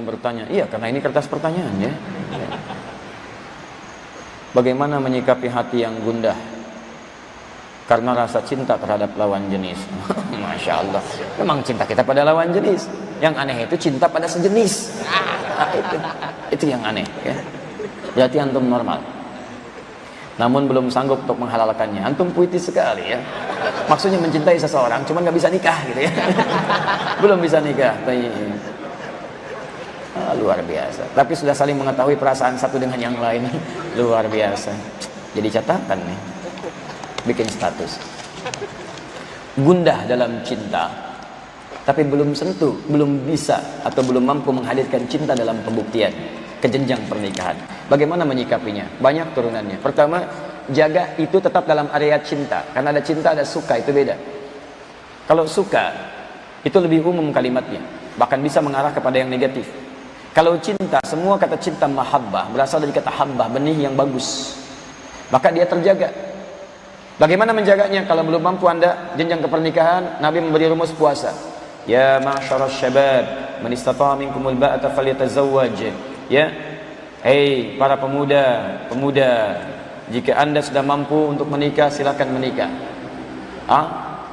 bertanya, iya karena ini kertas pertanyaan ya. Bagaimana menyikapi hati yang gundah karena rasa cinta terhadap lawan jenis? Masya Allah, memang cinta kita pada lawan jenis. Yang aneh itu cinta pada sejenis. Itu yang aneh ya. Berarti antum normal, namun belum sanggup untuk menghalalkannya. Antum puitis sekali ya. Maksudnya mencintai seseorang cuman nggak bisa nikah gitu ya. Belum bisa nikah. Luar biasa. Tapi sudah saling mengetahui perasaan satu dengan yang lain. Luar biasa. Jadi catatan nih, bikin status. Gundah dalam cinta, tapi belum sentuh, belum bisa atau belum mampu menghadirkan cinta dalam pembuktian ke jenjang pernikahan. Bagaimana menyikapinya? Banyak turunannya. Pertama, jaga itu tetap dalam area cinta. Karena ada cinta, ada suka, itu beda. Kalau suka, itu lebih umum kalimatnya, bahkan bisa mengarah kepada yang negatif. Kalau cinta, semua kata cinta mahabbah berasal dari kata habbah, benih yang bagus, maka dia terjaga. Bagaimana menjaganya? Kalau belum mampu Anda jenjang ke pernikahan, Nabi memberi rumus puasa. Ya ma'syaral syabab, man istata'a minkumul ba'ata falyatazawwaj. Ya, hei para pemuda, jika Anda sudah mampu untuk menikah, silakan menikah.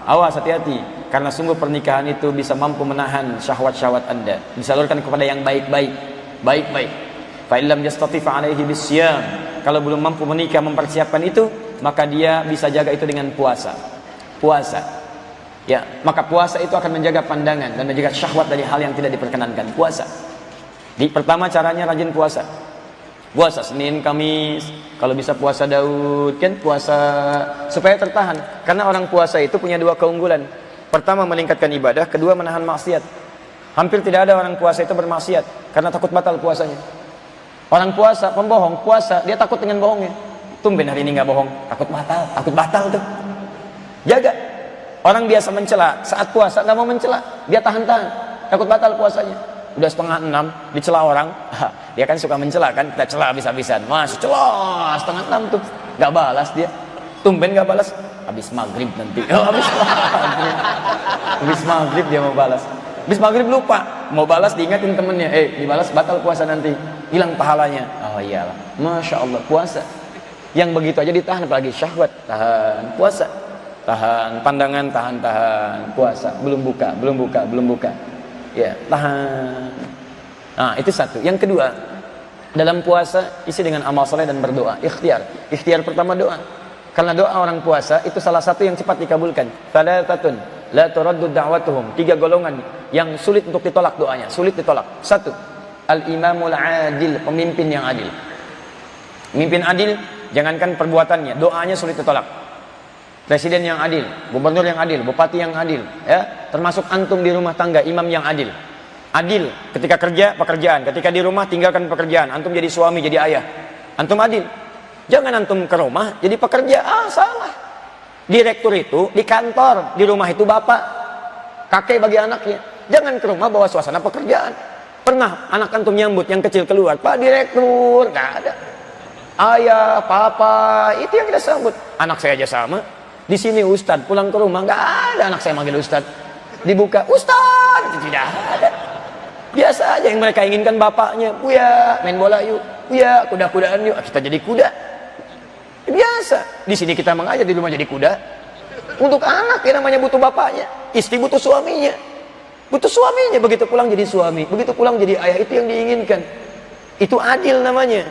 Awas, hati-hati, karena sungguh pernikahan itu bisa mampu menahan syahwat-syahwat Anda, disalurkan kepada yang baik-baik. Fa illam yastati' fa alaihi bisyam. Kalau belum mampu menikah, mempersiapkan itu, maka dia bisa jaga itu dengan puasa. Ya, maka puasa itu akan menjaga pandangan dan menjaga syahwat dari hal yang tidak diperkenankan. Puasa. Pertama caranya rajin puasa. Puasa Senin, Kamis, kalau bisa puasa Daud, kan puasa supaya tertahan. Karena orang puasa itu punya dua keunggulan. Pertama, meningkatkan ibadah, kedua, menahan maksiat. Hampir tidak ada orang puasa itu bermaksiat karena takut batal puasanya. Orang puasa, pembohong, puasa, dia takut dengan bohongnya. Tumben hari ini nggak bohong, takut batal tuh. Jaga. Orang biasa mencela, saat puasa nggak mau mencela, dia tahan-tahan, takut batal puasanya. Udah 5:30 dicela orang, dia kan suka mencela kan, kita cela habis-habisan. Masih cela 5:30 tuh, nggak balas dia. Tumben nggak balas, habis maghrib nanti. Habis maghrib dia mau balas. Habis maghrib lupa, mau balas diingatin temennya, dibalas batal puasa nanti, hilang pahalanya. Oh iyalah, Masya Allah, puasa. Yang begitu aja ditahan, apalagi syahwat, tahan, puasa. Tahan, pandangan tahan, puasa. Belum buka. Ya, tahan. Nah, itu satu. Yang kedua, dalam puasa isi dengan amal soleh dan berdoa. Ikhtiar pertama doa. Karena doa orang puasa itu salah satu yang cepat dikabulkan. Thalathatun la turaddu da'watuhum. 3 golongan yang sulit untuk ditolak doanya, sulit ditolak. 1, al-imamul adil, pemimpin yang adil. Pemimpin adil, jangankan perbuatannya, doanya sulit ditolak. Presiden yang adil, gubernur yang adil, bupati yang adil, ya, termasuk antum di rumah tangga, imam yang adil. Adil ketika kerja, pekerjaan, ketika di rumah tinggalkan pekerjaan, antum jadi suami, jadi ayah. Antum adil. Jangan antum ke rumah jadi pekerja, salah. Direktur itu di kantor, di rumah itu bapak, kakek bagi anaknya. Jangan ke rumah bawa suasana pekerjaan. Pernah anak antum nyambut yang kecil keluar, Pak Direktur, nggak ada. Ayah, papa, itu yang kita sambut. Anak saya aja sama. Di sini Ustadz pulang ke rumah nggak ada anak saya manggil Ustadz. Dibuka Ustadz, tidak ada. Biasa aja yang mereka inginkan bapaknya, Buya main bola yuk, Buya kuda-kudaan yuk, kita jadi kuda. Biasa. Di sini kita mengajar, di rumah jadi kuda. Untuk anak ya namanya butuh bapaknya, istri butuh suaminya. Begitu pulang jadi suami, begitu pulang jadi ayah, itu yang diinginkan. Itu adil namanya.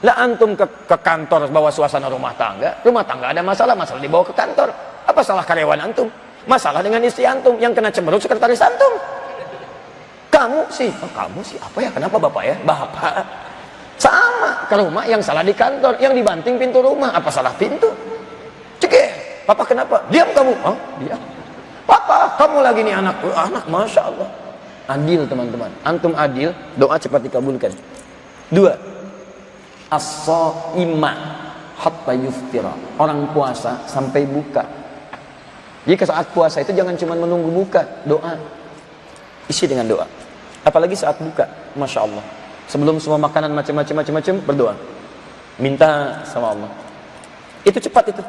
Lah antum ke kantor bawa suasana rumah tangga ada masalah dibawa ke kantor. Apa salah karyawan antum? Masalah dengan istri antum, yang kena cemberut sekretaris antum. Kamu sih apa ya? Kenapa bapak ya? Bapak sama ke rumah, yang salah di kantor, yang dibanting pintu rumah. Apa salah pintu? Cekeh, papa kenapa? Diam kamu. Diam. Papa, kamu lagi nih anak, Masya Allah. Adil teman-teman, antum adil, doa cepat dikabulkan. 2, as-shaimah hatta yuftira, orang puasa sampai buka. Jadi saat puasa itu jangan cuma menunggu buka, doa. Isi dengan doa. Apalagi saat buka, Masya Allah. Sebelum semua makanan macam-macam berdoa. Minta sama Allah. Itu cepat itu.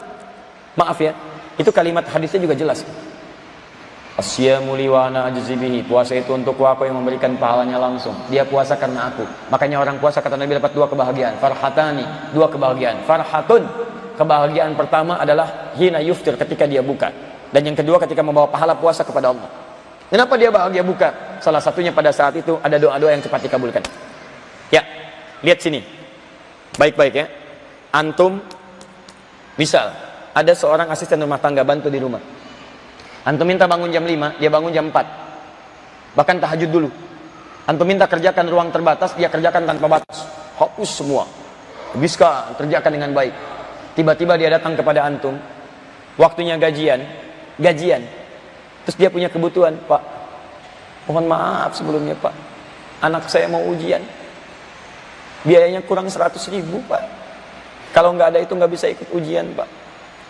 Maaf ya, itu kalimat hadisnya juga jelas. Asyamu li wa ana ajzi bihi. Puasa itu untukku, aku yang memberikan pahalanya langsung. Dia puasa karena aku. Makanya orang puasa kata Nabi dapat dua kebahagiaan. Farhatani, dua kebahagiaan. Farhatun, kebahagiaan pertama adalah hina yuftir, ketika dia buka. Dan yang kedua ketika membawa pahala puasa kepada Allah. Kenapa dia bahagia buka? Salah satunya pada saat itu ada doa-doa yang cepat dikabulkan. Ya, lihat sini. Baik-baik ya. Antum, misal ada seorang asisten rumah tangga bantu di rumah. Antum minta bangun jam 5, dia bangun jam 4. Bahkan tahajud dulu. Antum minta kerjakan ruang terbatas, dia kerjakan tanpa batas. Hapus semua. Habiskan, kerjakan dengan baik. Tiba-tiba dia datang kepada antum. Waktunya gajian. Terus dia punya kebutuhan, Pak. Mohon maaf sebelumnya, Pak. Anak saya mau ujian. Biayanya kurang 100.000, Pak. Kalau nggak ada itu nggak bisa ikut ujian, Pak.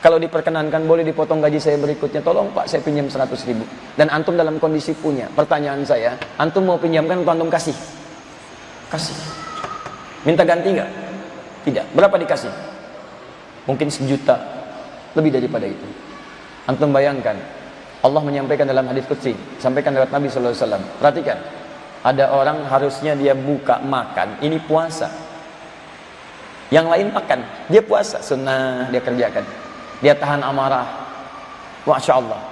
Kalau diperkenankan boleh dipotong gaji saya berikutnya. Tolong Pak, saya pinjam 100.000. Dan antum dalam kondisi punya. Pertanyaan saya, antum mau pinjamkan atau antum kasih? Kasih. Minta ganti nggak? Tidak. Berapa dikasih? Mungkin 1 juta. Lebih daripada itu. Antum bayangkan, Allah menyampaikan dalam hadis qudsi, sampaikan lewat Nabi SAW. Perhatikan, ada orang harusnya dia buka makan, ini puasa. Yang lain makan, dia puasa, sunnah dia kerjakan. Dia tahan amarah. Masya Allah.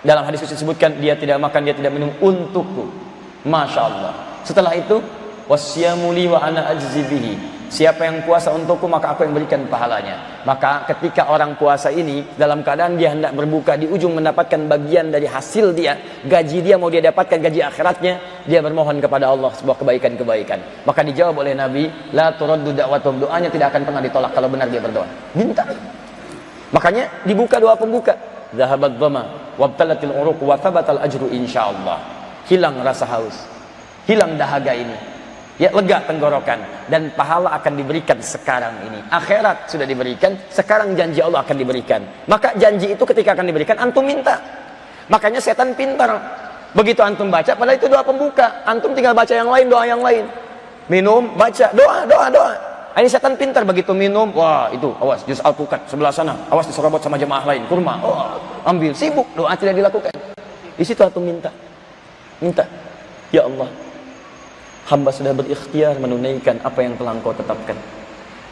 Dalam hadis itu disebutkan dia tidak makan, dia tidak minum untukku. Masya Allah. Setelah itu, wasyamu li wa ana ajzi bihi. Siapa yang puasa untukku maka aku yang berikan pahalanya. Maka ketika orang puasa ini dalam keadaan dia hendak berbuka, di ujung mendapatkan bagian dari hasil dia, gaji dia mau dia dapatkan gaji akhiratnya, dia bermohon kepada Allah sebuah kebaikan-kebaikan. Maka dijawab oleh Nabi, la turaddu da'watum, doanya tidak akan pernah ditolak kalau benar dia berdoa. Minta. Makanya dibuka doa pembuka. Zahabat dhama wabtalatil uruq wa thabatal ajru insyaallah. Hilang rasa haus. Hilang dahaga ini. Ya, lega tenggorokan dan pahala akan diberikan sekarang ini. Akhirat sudah diberikan, sekarang janji Allah akan diberikan. Maka janji itu ketika akan diberikan antum minta. Makanya setan pintar. Begitu antum baca, padahal itu doa pembuka. Antum tinggal baca yang lain, doa yang lain. Minum, baca, doa. Ini setan pintar, begitu minum, wah itu, awas, juz al-pukat, sebelah sana, awas diserobot sama jemaah lain, kurma, oh, ambil, sibuk, doa tidak dilakukan. Di situ antum minta, ya Allah, hamba sudah berikhtiar menunaikan apa yang telah Engkau tetapkan.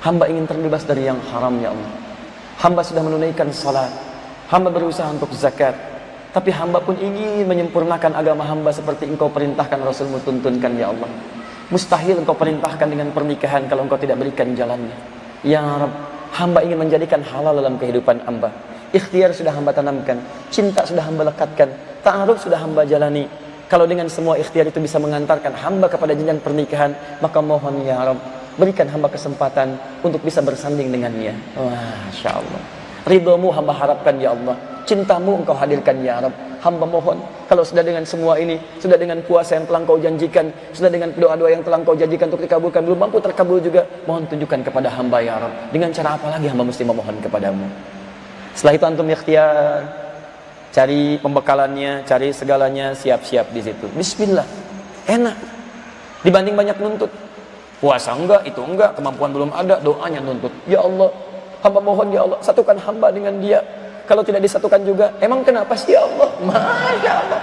Hamba ingin terbebas dari yang haram, ya Allah. Hamba sudah menunaikan salat, hamba berusaha untuk zakat, tapi hamba pun ingin menyempurnakan agama hamba seperti Engkau perintahkan, Rasulmu tuntunkan, ya Allah. Mustahil Engkau perintahkan dengan pernikahan kalau Engkau tidak berikan jalannya. Ya Rabb, hamba ingin menjadikan halal dalam kehidupan hamba. Ikhtiar sudah hamba tanamkan, cinta sudah hamba lekatkan, ta'aruf sudah hamba jalani. Kalau dengan semua ikhtiar itu bisa mengantarkan hamba kepada jenjang pernikahan, maka mohon ya Rabb, berikan hamba kesempatan untuk bisa bersanding dengannya. Masya Allah. Ridhomu hamba harapkan ya Allah, cintamu Engkau hadirkan ya Rabb. Hamba mohon, kalau sudah dengan semua ini, sudah dengan puasa yang telah Engkau janjikan, sudah dengan doa-doa yang telah Engkau janjikan untuk dikabulkan, belum mampu terkabul juga, mohon tunjukkan kepada hamba ya Rabb. Dengan cara apa lagi hamba mesti memohon kepadamu? Setelah itu antum ikhtiar, cari pembekalannya, cari segalanya, siap-siap di situ. Bismillah, enak. Dibanding banyak nuntut. Puasa enggak, itu enggak, kemampuan belum ada, doanya nuntut. Ya Allah, hamba mohon ya Allah, satukan hamba dengan dia. Kalau tidak disatukan juga, emang kenapa sih ya Allah? Masya Allah.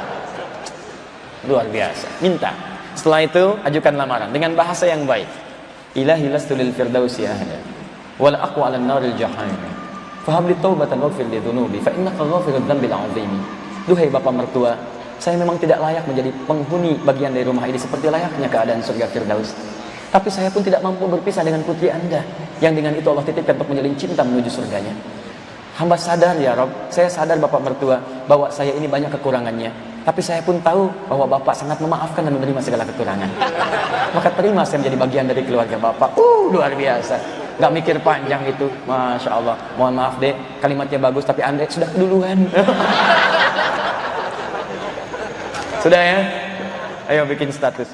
Luar biasa. Minta. Setelah itu, ajukan lamaran dengan bahasa yang baik. Ilahi lastu lil firdausi ahla. Wala aqwa 'alan naril jahannam. Fahabli taubatan waghfir li dhunubi fa innaka ghafirudz dzambil 'azim. Duhai bapak mertua, saya memang tidak layak menjadi penghuni bagian dari rumah ini seperti layaknya keadaan surga Firdaus. Tapi saya pun tidak mampu berpisah dengan putri Anda yang dengan itu Allah titipkan untuk menjalin cinta menuju surganya. Hamba sadar ya Rob, saya sadar bapak mertua bahwa saya ini banyak kekurangannya. Tapi saya pun tahu bahwa bapak sangat memaafkan dan menerima segala kekurangan. Maka terima saya menjadi bagian dari keluarga bapak. Luar biasa. Gak mikir panjang itu. Masya Allah. Mohon maaf deh, kalimatnya bagus tapi Anda sudah keduluan. Sudah ya? Ayo bikin status.